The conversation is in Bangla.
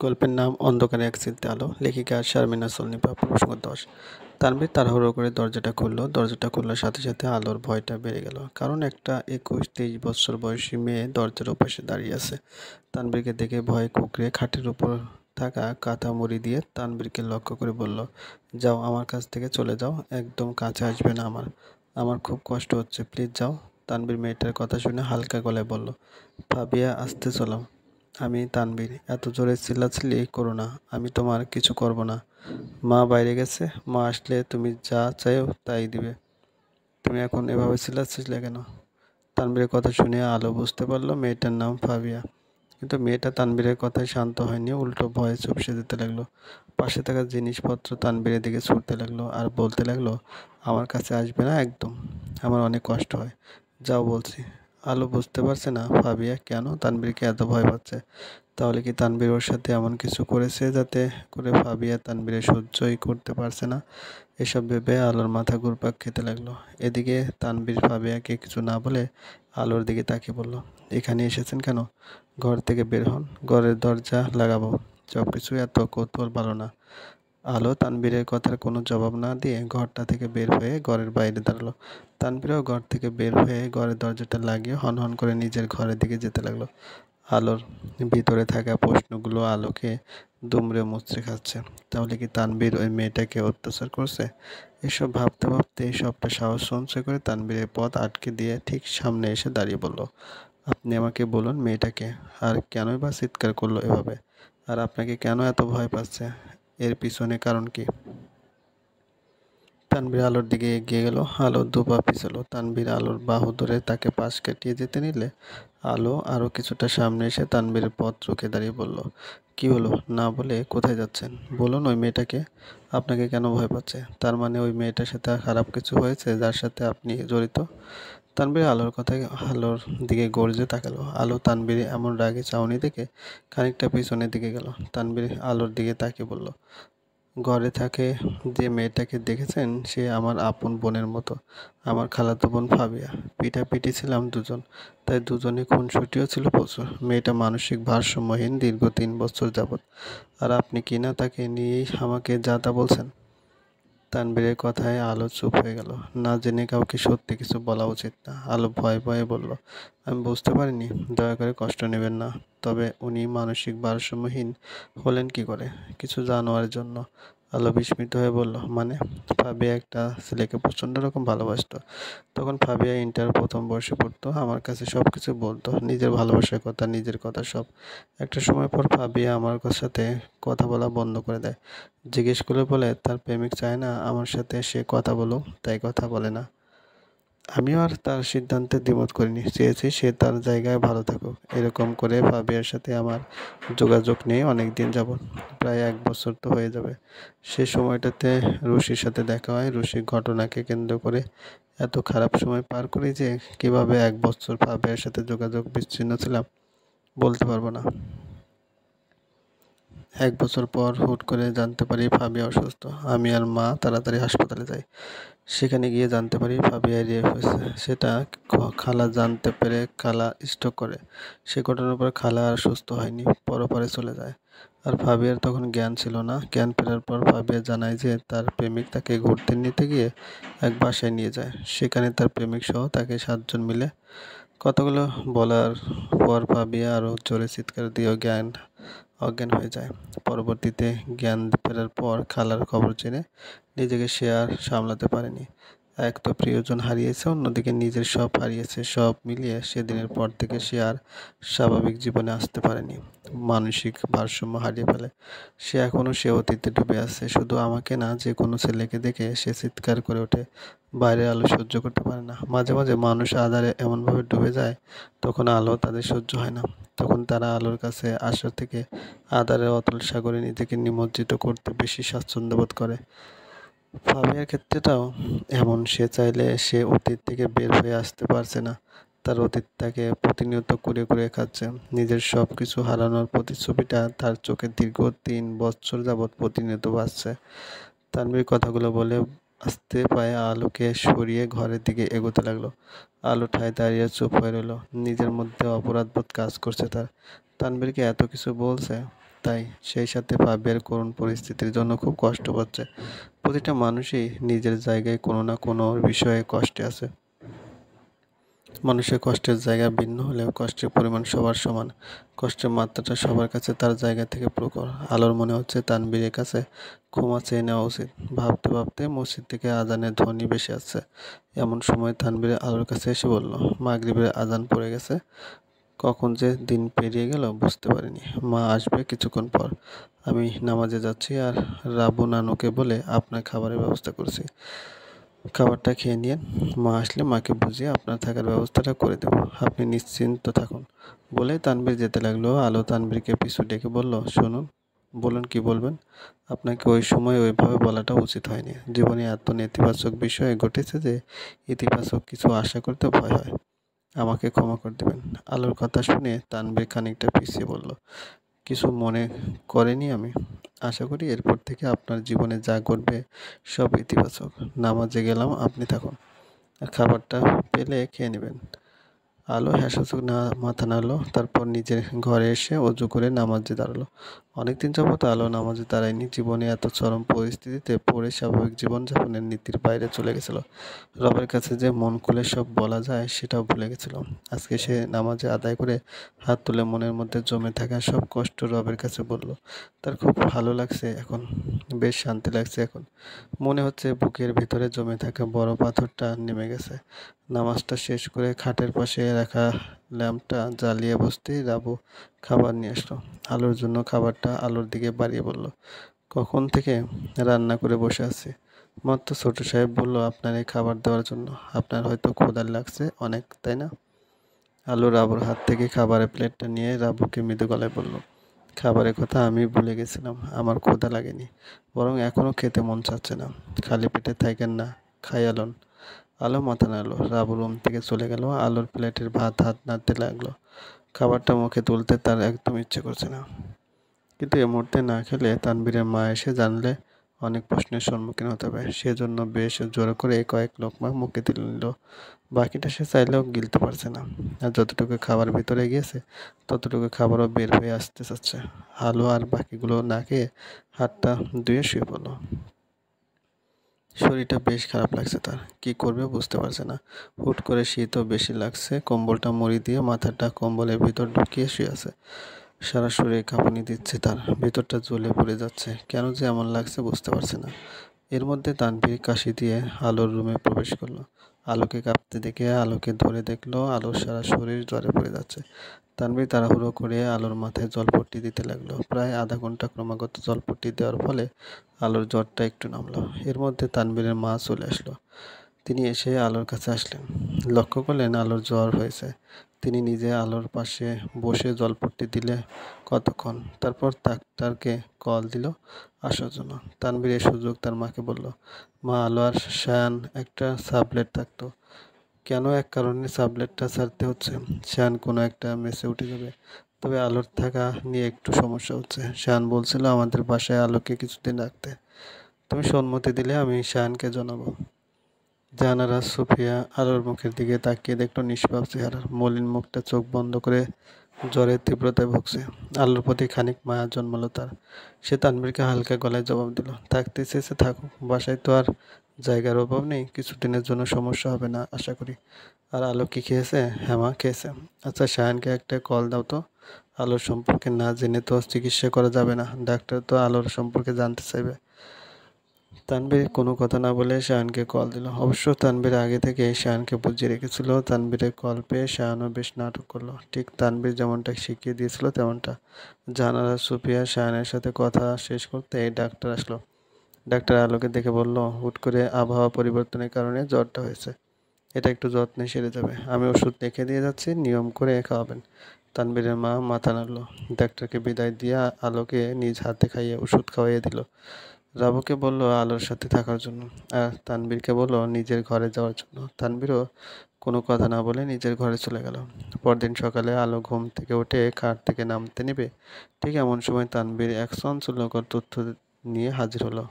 গল্পের নাম অন্ধকারে এক চিলতে আলো। লেখিকা শারমিনা সলনিপা। প্রসঙ্গ 10। তানভীর তাড়াহুড়ো করে দরজাটা খুলল। দরজাটা খোলার সাথে সাথে আলোর ভয়টা বেড়ে গেল, কারণ একটা 21-23 বছর বয়সী মেয়ে দরজার ওপাশে দাঁড়িয়ে আছে। তানভীরকে দেখে ভয়ে কুঁকড়ে খাটের উপর থাকা কাঁথা মুড়ি দিয়ে তানভীরকে লক্ষ্য করে বলল, যাও, আমার কাছ থেকে চলে যাও, একদম কাছে আসবে না। আমার আমার খুব কষ্ট হচ্ছে, প্লিজ যাও। তানভীর মেয়েটার কথা শুনে হালকা গলায় বলল, ফাবিয়া, আসতে চলো। আমি তানভীর, এত জোরে চিল্লাচিল্লি করো না, আমি তোমার কিছু করব না। মা বাইরে গেছে, মা আসলে তুমি যা চাইও তাই দিবে। তুমি এখন এভাবে চিল্লাচ্ছিলে কেন? তানভীরের কথা শুনে আলো বুঝতে পারলো মেয়েটার নাম ফাবিয়া। কিন্তু মেয়েটা তানভীরের কথায় শান্ত হয়নি, উল্টো ভয়ে চুপসে যেতে লাগলো। পাশে থাকা জিনিসপত্র তানভীরের দিকে ছুটতে লাগলো আর বলতে লাগলো, আমার কাছে আসবে না একদম, আমার অনেক কষ্ট হয়, যাও বলছি। আলো বুঝতে পারছে না ফাবিয়া কেন তানভীরকে এত ভয় পাচ্ছে। তাহলে কি তানভীর ওর সাথে এমন কিছু করেছে যাতে করে ফাবিয়া তানভীরের সহ্যই করতে পারছে না? এসব ভেবে আলোর মাথা ঘুরপাক খেতে লাগলো। এদিকে তানভীর ফাবিয়াকে কিছু না বলে আলোর দিকে তাকিয়ে বলল, এখানে এসেছেন কেন? ঘর থেকে বের হন, ঘরের দরজা লাগাবো। সব কিছু এত কৌতূহল ভালো না। আলো তানভীরের কথার কোনো জবাব না দিয়ে ঘরটা থেকে বের হয়ে ঘরের বাইরে দাঁড়ালো। তানভীরও ঘর থেকে বের হয়ে ঘরের দরজাটা লাগিয়ে হনহন করে নিজের ঘরের দিকে যেতে লাগলো। আলোর ভিতরে থাকা প্রশ্নগুলো আলোকে দুমড়ে মুচড়ে খাচ্ছে। তাহলে কি তানভীর ওই মেয়েটাকে অত্যাচার করছে? এসব ভাবতে ভাবতে সবটা সাহস সঞ্চয় করে তানভীরের পথ আটকে দিয়ে ঠিক সামনে এসে দাঁড়িয়ে বলল, আপনি আমাকে বলুন মেয়েটাকে, আর কেনই বা চিৎকার করলো এভাবে, আর আপনাকে কেন এত ভয় পাচ্ছে, এর পিছনে কারণ কি? তানভীর আলোর দিকে এগিয়ে গেল। আলো দুপা পিছালো। তানভীর আলোর বাহু ধরে তাকে পাশ কাটিয়ে যেতে নিলে আলো আরও কিছুটা সামনে এসে তানভীরের পথ রুখে দাঁড়িয়ে বলল, কি হলো, না বলে কোথায় যাচ্ছেন? বলুন ওই মেয়েটাকে, আপনাকে কেন ভয় পাচ্ছে? তার মানে ওই মেয়েটার সাথে খারাপ কিছু হয়েছে যার সাথে আপনি জড়িত? তানভীর আলোর কথায় আলোর দিকে গর্জে তাকালো। আলো তানভীর এমন রাগে চাউনি দেখে খানিকটা পিছনের দিকে গেল। তানভীর আলোর দিকে তাকিয়ে বলল, ঘরে থাকে যে মেয়েটাকে দেখেছেন সে আমার আপন বোনের মতো, আমার খালাতো বোন ফাবিয়া। পিটাপিটি ছিলাম দুজন, তাই দুজনে খুনসুটিও ছিল প্রচুর। মেয়েটা মানসিক ভারসাম্যহীন দীর্ঘ 3 বছর যাবৎ, আর আপনি কিনা তাকে নিয়েই আমাকে যা তা বলছেন। তানভীরের কথায় আলো চুপ হয়ে গেল। না জেনে কাউকে সত্যি কিছু বলা উচিত না। আলো ভয়ে ভয়ে বলল, আমি বুঝতে পারিনি, দয়া করে কষ্ট নেবেন না। তবে উনি মানসিক ভারসাম্যহীন হলেন কি করে? কিছু জানোয়ারের জন্য। আলো বিস্মিত হয়ে বলল, মানে? ফাবিয়া একটা ছেলেকে প্রচণ্ড রকম ভালোবাসতো। তখন ফাবিয়া ইন্টার প্রথম বর্ষে পড়তো, আমার কাছে সব কিছু বলতো, নিজের ভালোবাসার কথা, নিজের কথা সব। একটা সময় পর ফাবিয়া আমার সাথে কথা বলা বন্ধ করে দেয়। জিজ্ঞেস করলে বলে তার প্রেমিক চায় না আমার সাথে সে কথা বলুক, তাই কথা বলে না। আমিও আর তার সিদ্ধান্তে দ্বিমত করিনি, চেয়েছি সে তার জায়গায় ভালো থাকুক। এরকম করে ফাবিয়ার সাথে আমার যোগাযোগ নেই অনেক দিন যাবৎ, প্রায় 1 বছর তো হয়ে যাবে। সে সময়টাতে রুশির সাথে দেখা হয়। রুশির ঘটনাকে কেন্দ্র করে এত খারাপ সময় পার করি যে কিভাবে 1 বছর ফাবিয়ার সাথে যোগাযোগ বিচ্ছিন্ন ছিলাম বলতে পারবো না। 1 বছর পর হুট করে জানতে পারি ফাবিয়া অসুস্থ। আমি আর মা তাড়াতাড়ি হাসপাতালে যাই। সেখানে গিয়ে জানতে পারি ফাবিয়া রেপ হয়েছে। সেটা খালা জানতে পেরে খালা স্ট্রোক করে। সে ঘটনার পর খালা আর সুস্থ হয়নি, পরপারে চলে যায়। আর ফাবিয়ার তখন জ্ঞান ছিল না। জ্ঞান ফেরার পর ফাবিয়া জানায় যে তার প্রেমিক তাকে ঘুরতে নিতে গিয়ে এক বাসায় নিয়ে যায়। সেখানে তার প্রেমিক সহ তাকে 7 জন মিলে। কথাগুলো বলার পর ফাবিয়া আরও জোরে চিৎকার দিয়ে অজ্ঞান হয়ে যায়। পরবর্তীতে জ্ঞান ফেরার পর খালার খবর জেনে নিজেকে সে আর সামলাতে পারেনি। এক তো প্রিয়জন হারিয়েছে, অন্যদিকে নিজের সব হারিয়েছে। সব মিলিয়ে সেদিনের পর থেকে সে আর স্বাভাবিক জীবনে আসতে পারেনি। মানসিক ভারসাম্য হারিয়ে ফেলে সে। এখনও সে অতীতে ডুবে আছে। শুধু আমাকে না, যে কোনো ছেলেকে দেখে সে চিৎকার করে ওঠে। বাইরের আলো সহ্য করতে পারে না। মাঝে মাঝে মানুষ আঁধারে এমনভাবে ডুবে যায়, তখন আলো তাদের সহ্য হয় না। তখন তারা আলোর কাছে আসার থেকে আঁধারের অতল সাগরে নিজেকে নিমজ্জিত করতে বেশি স্বাচ্ছন্দ্য বোধ করে। ফাবিয়ার ক্ষেত্রেটাও এমন। সে চাইলে সে অতীত থেকে বের হয়ে আসতে পারছে না। তার অতীত তাকে প্রতিনিয়ত কুরে কুরে খাচ্ছে। নিজের সব কিছু হারানোর প্রতিচ্ছবিটা তার চোখে দীর্ঘ 3 বছর যাবৎ প্রতিনিয়ত ভাসছে। তানভীর কথাগুলো বলে আস্তে পায়ে আলোকে সরিয়ে ঘরের দিকে এগোতে লাগলো। আলো ঠায় দাঁড়িয়ে চুপ হয়ে রইল। নিজের মধ্যে অপরাধবোধ কাজ করছে তার। তানভীরকে এত কিছু বলছে, তাই সেই সাথে পাপিয়ার করুণ পরিস্থিতির জন্য খুব কষ্ট পাচ্ছে। প্রতিটা মানুষই নিজের জায়গায় কোনো না কোনো বিষয়ে কষ্টে আছে। মানুষের কষ্টের জায়গা ভিন্ন হলেও কষ্টের পরিমাণ সবার সমান। কষ্টের মাত্রাটা সবার কাছে তার জায়গা থেকে প্রখর। আলোর মনে হচ্ছে তানভীরের কাছে ক্ষমা চেয়ে নেওয়া উচিত। ভাবতে ভাবতে মসজিদ থেকে আজানের ধ্বনি ভেসে আসছে। এমন সময় তানভীর আলোর কাছে এসে বলল, মাগরিবের আজান পড়ে গেছে। কখন যে দিন পেরিয়ে গেল বুঝতে পারিনি। মা আসবে কিছুক্ষণ পর। আমি নামাজে যাচ্ছি আর রাবু নানুকে বলে আপনার খাবারের ব্যবস্থা করছি। খাবারটা খেয়ে নিন। মা আসলে মাকে বুঝিয়ে আপনার থাকার ব্যবস্থাটা করে দেব। আপনি নিশ্চিন্ত থাকুন। বলে তানভীর যেতে লাগলো। আলো তানভীরকে পিছু ডেকে বলল, শুনুন, বলুন কি বলবেন। আপনাকে ওই সময় ওইভাবে বলাটা উচিত হয়নি। জীবনে এত নেতিবাচক বিষয় ঘটেছে যে ইতিবাচক কিছু আশা করতে ভয় হয়। আমাকে ক্ষমা করে দেবেন। আলোর কথা শুনে তানভীর খানিকটা পিছিয়ে বলল, কিছু মনে করেনি আমি। আশা করি এরপর থেকে আপনার জীবনে যা ঘটবে সব ইতিবাচক। নামাজে গেলাম, আপনি থাকুন। আর খাবারটা পেলে খেয়ে নেবেন। আলো হ্যাঁসূচক মাথা নাড়ল। তারপর নিজের ঘরে এসে অজু করে নামাজে দাঁড়ালো। অনেকদিন যাবৎ আলো নামাজে দাঁড়ায়নি। জীবনে এত চরম পরিস্থিতিতে পড়ে স্বাভাবিক জীবনযাপনের নীতির বাইরে চলে গেছিল। রবের কাছে যে মন খুলে সব বলা যায় সেটাও ভুলে গেছিল। আজকে সে নামাজে আদায় করে হাত তুলে মনের মধ্যে জমে থাকা সব কষ্ট রবের কাছে বলল। তার খুব ভালো লাগছে এখন, বেশ শান্তি লাগছে এখন। মনে হচ্ছে বুকের ভিতরে জমে থাকা বড় পাথরটা নেমে গেছে। নামাজটা শেষ করে খাটের পাশে রাখা ল্যাম্পটা জ্বালিয়ে বসতেই রাবু খাবার নিয়ে আসলো। আলোর জন্য খাবারটা আলোর দিকে বাড়িয়ে বলল, কখন থেকে রান্না করে বসে আছি। মাত্র ছোট সাহেব বলল আপনার এই খাবার দেওয়ার জন্য। আপনার হয়তো ক্ষুধা লাগছে অনেক, তাই না? আলো রাবুর হাত থেকে খাবারের প্লেটটা নিয়ে রাবুকে মৃদু গলায় বলল, খাবারের কথা আমি ভুলে গেছিলাম। আমার ক্ষুধা লাগেনি, বরং এখনও খেতে মন চাচ্ছে না। খালি পেটে থাকেন না, খাই আলন। আলো মাথা নাড়ল। রাবু রুম থেকে চলে গেল। আলোর প্লেটের ভাত হাত নাড়তে লাগলো। খাবারটা মুখে তুলতে তার একদম ইচ্ছে করছে না। কিন্তু এ মুহূর্তে না খেলে তানভীরের মা এসে জানলে অনেক প্রশ্নের সম্মুখীন হতে হবে। সেজন্য বেশ জোর করে কয়েক লোকমা মুখে তুলে নিল। বাকিটা সে চাইলেও গিলতে পারছে না। আর যতটুকু খাবার ভিতরে গিয়েছে ততটুকু খাবারও বের হয়ে আসতে চাচ্ছে। আলো আর বাকিগুলো না খেয়ে হাতটা ধুয়ে শুয়ে পড়ল। শরীরটা বেশ খারাপ লাগছে তার। কি করবে বুঝতে পারছে না। হুট করে শীতও বেশি লাগছে। কম্বলটা মুড়ি দিয়ে মাথাটা কম্বলের ভিতর ঢুকিয়ে শুয়ে আছে। সারা শরীরে কাঁপুনি দিচ্ছে তার। ভিতরটা জ্বলে পড়ে যাচ্ছে। কেন যে এমন লাগছে বুঝতে পারছে না। এর মধ্যে তানভীর কাশি দিয়ে আলোর রুমে প্রবেশ করলো। আলোকে কাঁপতে দেখে আলোকে ধরে দেখলো আলোর সারা শরীর জ্বরে পড়ে যাচ্ছে। তানভীর তাড়াহুড়ো করে আলোর মাথায় জলপট্টি দিতে লাগলো। প্রায় আধা ঘন্টা ক্রমাগত জলপট্টি দেওয়ার ফলে আলোর জ্বরটা একটু নামলো। এর মধ্যে তানভীরের মা চলে আসলো। তিনি এসে আলোর কাছে আসলেন। লক্ষ্য করলেন আলোর জ্বর হয়েছে। তিনি নিজে আলোর পাশে বসে জলপট্টি দিলে কতক্ষণ। তারপর ডাক্তারকে কল দিল আসার জন্য। তানভীর এই সুযোগ তার মাকে বলল, মা, আলো আর শায়ান একটা সাবলেট থাকতো। কেন এক কারণে সাবলেটটা ছাড়তে হচ্ছে। শায়ান কোনো একটা মেসে উঠে যাবে। তবে আলোর থাকা নিয়ে একটু সমস্যা হচ্ছে। শায়ান বলছিল আমাদের বাসায় আলোকে কিছুদিন রাখতে। তুমি সম্মতি দিলে আমি শায়ানকে জানাবো। জানারা সুফিয়া আলোর মুখের দিকে তাকিয়ে দেখল নিষ্পাপ চেহারা। মলিন মুখটা চোখ বন্ধ করে জ্বরের তীব্রতায় ভুগছে। আলোর প্রতি খানিক মায়া জন্মালো তার। সে তানভীরকে হালকা গলায় জবাব দিল, থাকতে চেয়েছে থাকুক। বাসায় তো আর জায়গার অভাব নেই। কিছুদিনের জন্য সমস্যা হবে না আশা করি। আর আলো কি খেয়েছে? হ্যাঁ মা, খেয়েছে। আচ্ছা, শায়ানকে একটা কল দাও তো। আলোর সম্পর্কে না জেনে তো চিকিৎসা করা যাবে না। ডাক্তার তো আলোর সম্পর্কে জানতে চাইবে। তানভীর কোনো কথা না বলে শায়ানকে কল দিল। অবশ্য তানভীর আগে থেকে শায়ানকে বুঝিয়ে রেখেছিল। তানভীরের কল পেয়ে শায়ানও বেশ নাটক করলো। ঠিক তানভীর যেমনটা শিখিয়ে দিয়েছিল তেমনটা। জানালা সুফিয়া শায়ানের সাথে কথা শেষ করতে ডাক্তার আসলো। ডাক্তার আলোকে দেখে বলল, হুট করে আবহাওয়া পরিবর্তনের কারণে জ্বরটা হয়েছে। এটা একটু যত্নে সেরে যাবে। আমি ওষুধ লিখে দিয়ে যাচ্ছি, নিয়ম করে খাওয়াবেন। তানভীরের মা মাথা নাড়ল। ডাক্তারকে বিদায় দিয়ে আলোকে নিজ হাতে খাইয়ে ওষুধ খাওয়াইয়ে দিল। রাবুকে বলল আলোর সাথে থাকার জন্য, আর তানভীরকে বলল নিজের ঘরে যাওয়ার জন্য। তানভীরও কোনো কথা না বলে নিজের ঘরে চলে গেল। পরদিন সকালে আলো ঘুম থেকে উঠে খাট থেকে নামতে নেবে ঠিক এমন সময় তানভীর এক চাঞ্চল্যকর তথ্য নিয়ে হাজির হলো।